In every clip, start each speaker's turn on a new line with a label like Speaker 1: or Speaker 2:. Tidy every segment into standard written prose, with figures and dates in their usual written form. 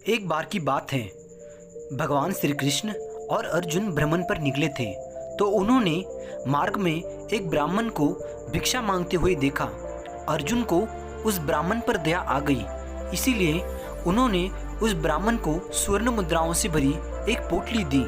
Speaker 1: एक बार की बात है, भगवान श्री कृष्ण और अर्जुन भ्रमण पर निकले थे तो उन्होंने मार्ग में एक ब्राह्मण को भिक्षा मांगते हुए देखा। अर्जुन को उस ब्राह्मण पर दया आ गई, इसीलिए उन्होंने उस ब्राह्मण को स्वर्ण मुद्राओं से भरी एक पोटली दी।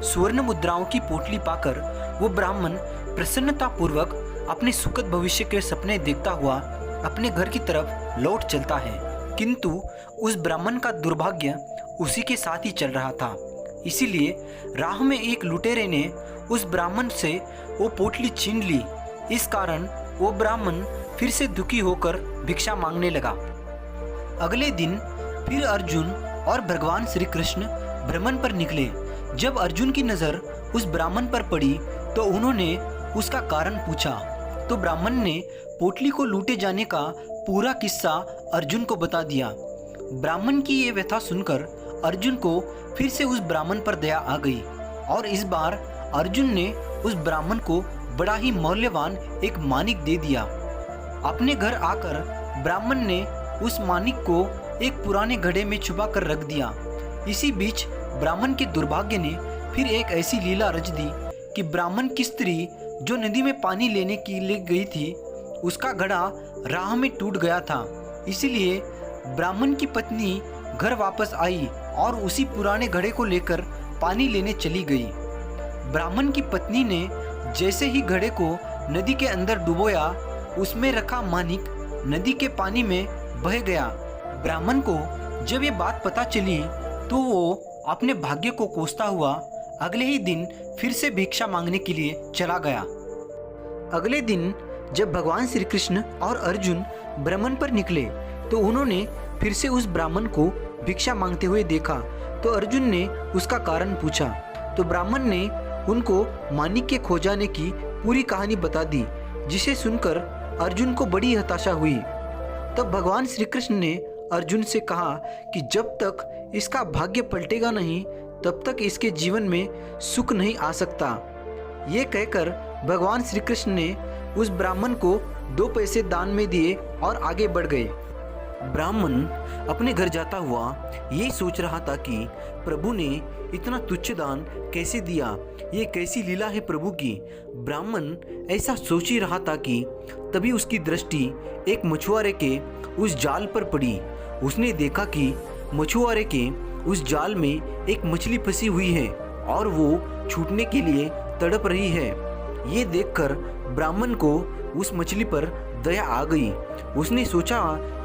Speaker 1: स्वर्ण मुद्राओं की पोटली पाकर वो ब्राह्मण प्रसन्नतापूर्वक अपने सुखद भविष्य के सपने देखता हुआ अपने घर की तरफ लौट चलता है, किंतु उस ब्राह्मण का दुर्भाग्य उसी के साथ ही चल रहा था। इसीलिए राह में एक लुटेरे ने उस ब्राह्मण से वो पोटली छीन ली। इस कारण वो ब्राह्मण फिर से दुखी होकर भिक्षा मांगने लगा। अगले दिन फिर अर्जुन और भगवान श्री कृष्ण भ्रमण पर निकले। जब अर्जुन की नज़र उस ब्राह्मण पर पड़ी तो उन्होंने उसका कारण पूछा, तो ब्राह्मण ने पोटली को लूटे जाने का पूरा किस्सा अर्जुन को बता दिया। ब्राह्मण की ये व्यथा सुनकर अर्जुन को फिर से उस ब्राह्मण पर दया आ गई और इस बार अर्जुन ने उस ब्राह्मण को बड़ा ही मूल्यवान एक मानिक दे दिया। अपने घर आकर ब्राह्मण ने उस मानिक को एक पुराने घड़े में छुपा कर रख दिया। इसी बीच ब्राह्मण के दुर्भाग्य ने फिर एक ऐसी लीला रच दी कि ब्राह्मण की स्त्री जो नदी में पानी लेने के लिए गई थी, उसका घड़ा राह में टूट गया था। इसीलिए ब्राह्मण की पत्नी घर वापस आई और उसी पुराने घड़े को लेकर पानी लेने चली गई। ब्राह्मण की पत्नी ने जैसे ही घड़े को नदी के अंदर डुबोया, उसमें रखा मानिक नदी के पानी में बह गया। ब्राह्मण को जब ये बात पता चली तो वो अपने भाग्य को कोसता हुआ अगले ही दिन फिर से भिक्षा मांगने के लिए चला गया। अगले दिन जब भगवान श्री कृष्ण और अर्जुन भ्रमण पर निकले तो उन्होंने फिर से उस ब्राह्मण को भिक्षा मांगते हुए देखा। तो अर्जुन ने उसका कारण पूछा तो ब्राह्मण ने उनको मानिक के खो जाने की पूरी कहानी बता दी, जिसे सुनकर अर्जुन को बड़ी हताशा हुई। तब भगवान श्री कृष्ण ने अर्जुन से कहा कि जब तक इसका भाग्य पलटेगा नहीं तब तक इसके जीवन में सुख नहीं आ सकता। ये कहकर भगवान श्री कृष्ण ने उस ब्राह्मण को 2 पैसे दान में दिए और आगे बढ़ गए। ब्राह्मण अपने घर जाता हुआ यही सोच रहा था कि प्रभु ने इतना तुच्छ दान कैसे दिया, ये कैसी लीला है प्रभु की। ब्राह्मण ऐसा सोच ही रहा था कि तभी उसकी दृष्टि एक मछुआरे के उस जाल पर पड़ी। उसने देखा कि मछुआरे के उस जाल में एक मछली फंसी हुई है और वो छूटने के लिए तड़प रही है। ये देखकर ब्राह्मण को उस मछली पर दया आ गई। उसने सोचा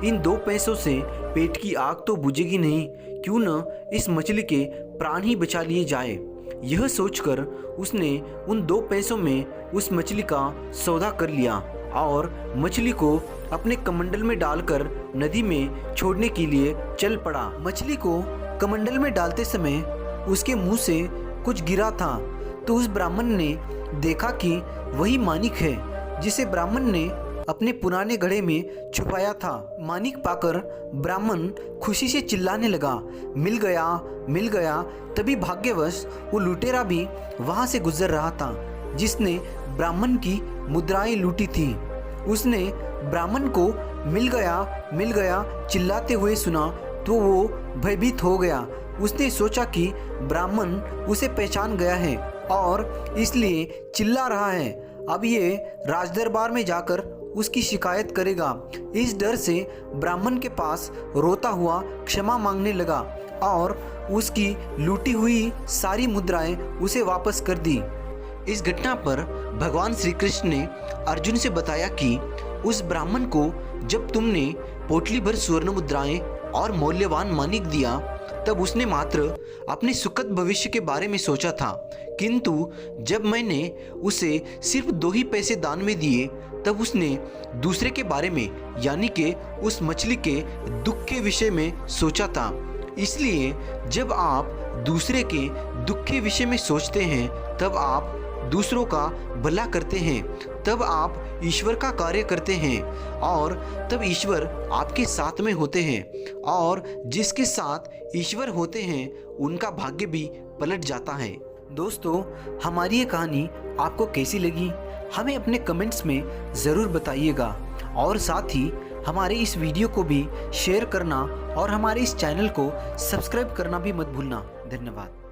Speaker 1: इन 2 पैसों से पेट की आग तो बुझेगी नहीं, क्यों न इस मछली के प्राण ही बचा लिए जाए। यह सोचकर उसने उन 2 पैसों में उस मछली का सौदा कर लिया और मछली को अपने कमंडल में डालकर नदी में छोड़ने के लिए चल पड़ा। मछली को कमंडल में डालते समय उसके मुंह से कुछ गिरा था तो उस ब्राह्मण ने देखा कि वही मानिक है जिसे ब्राह्मण ने अपने पुराने घड़े में छुपाया था। मानिक पाकर ब्राह्मण खुशी से चिल्लाने लगा, मिल गया मिल गया। तभी भाग्यवश वो लुटेरा भी वहाँ से गुजर रहा था जिसने ब्राह्मण की मुद्राएं लूटी थी। उसने ब्राह्मण को मिल गया चिल्लाते हुए सुना तो वो भयभीत हो गया। उसने सोचा कि ब्राह्मण उसे पहचान गया है और इसलिए चिल्ला रहा है। अब ये राजदरबार में जाकर उसकी शिकायत करेगा। इस डर से ब्राह्मण के पास रोता हुआ क्षमा मांगने लगा और उसकी लूटी हुई सारी मुद्राएं उसे वापस कर दी। इस घटना पर भगवान श्री कृष्ण ने अर्जुन से बताया कि उस ब्राह्मण को जब तुमने पोटली भर स्वर्ण मुद्राएं और मूल्यवान मानिक दिया तब उसने मात्र अपने सुखद भविष्य के बारे में सोचा था, किंतु जब मैंने उसे सिर्फ 2 ही पैसे दान में दिए तब उसने दूसरे के बारे में यानी कि उस मछली के दुख के विषय में सोचा था। इसलिए जब आप दूसरे के दुख के विषय में सोचते हैं तब आप दूसरों का भला करते हैं, तब आप ईश्वर का कार्य करते हैं और तब ईश्वर आपके साथ में होते हैं और जिसके साथ ईश्वर होते हैं उनका भाग्य भी पलट जाता है। दोस्तों, हमारी ये कहानी आपको कैसी लगी हमें अपने कमेंट्स में ज़रूर बताइएगा और साथ ही हमारे इस वीडियो को भी शेयर करना और हमारे इस चैनल को सब्सक्राइब करना भी मत भूलना। धन्यवाद।